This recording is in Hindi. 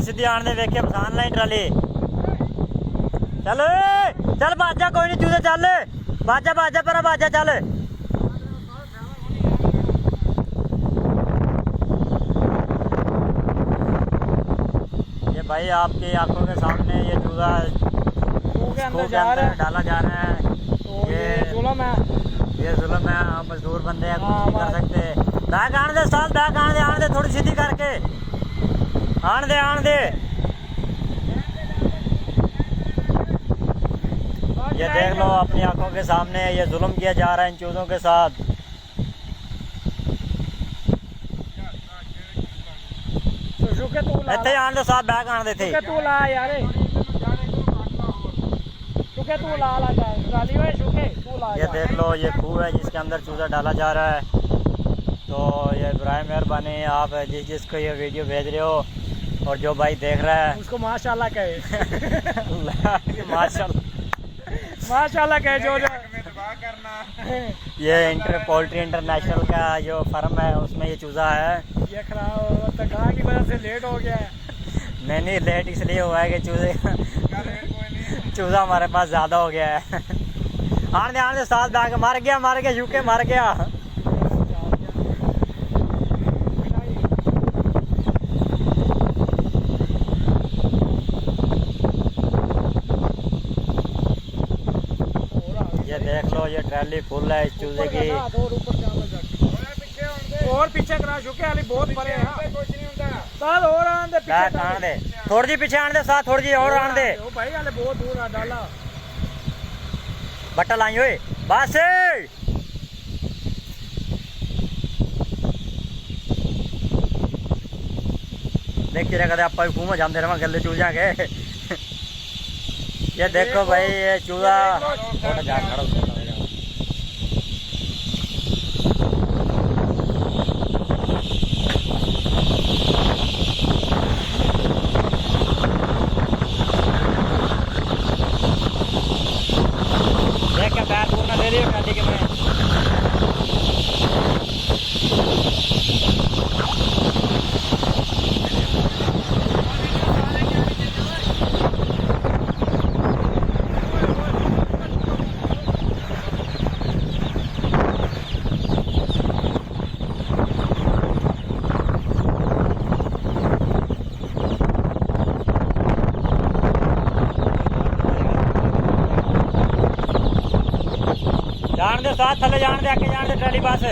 तो सीधी आन दे वेखे पसान लाई ट्राली चल चल बाजा कोई नहीं चूजे चल बाजा बाजा पर बाजा चल ये भाई आपकी आंखों के सामने ये चूजा के अंदर डाला जा रहा है। तो ये जुल्म है हम मजदूर बंदे हैं कुछ नहीं कर सकते। बैग आने दे साल बैग आने दे थोड़ी सीधी करके आने दे ये देख लो अपनी आंखों के सामने ये जुल्म किया जा रहा है इन चूजों के साथ। इतने आने दो साथ बैग आने दे थे तू ला यार तू ला ट्राली में तू ला। ये देख लो ये खूह है जिसके अंदर चूजा डाला जा रहा है। तो ये बराए मेहरबानी आप जिसको ये वीडियो भेज रहे हो और जो भाई देख रहा है उसको माशाल्लाह कहे माशाल्लाह कहे जो ये पोल्ट्री इंटरनेशनल का जो फर्म है उसमें ये चूजा है। ये खराब तनख्वाह की वजह से लेट हो गया है। नहीं लेट इसलिए हुआ है कि चूजा हमारे पास ज्यादा हो गया है। आने दे साथ बैग मार गया यूके मार गया। ये देख लो ये ट्रैली फुल है इस चूजे की। और पीछे करा चुके वाली बहुत परे है साथ और आने दे थोड़ी जी पीछे आने दे साथ थोड़ी जी और आने दे ओ भाई वाले बहुत दूर आ डाला बट्टा लाई हुए बस देखिए कदे आप घूम जाते रह गले चूजा के। ये देखो भाई ये चूजा देख के पैर पूरा दे रही है के मैं जान दे साथ थले जान दे आके जान दे ट्राली पास।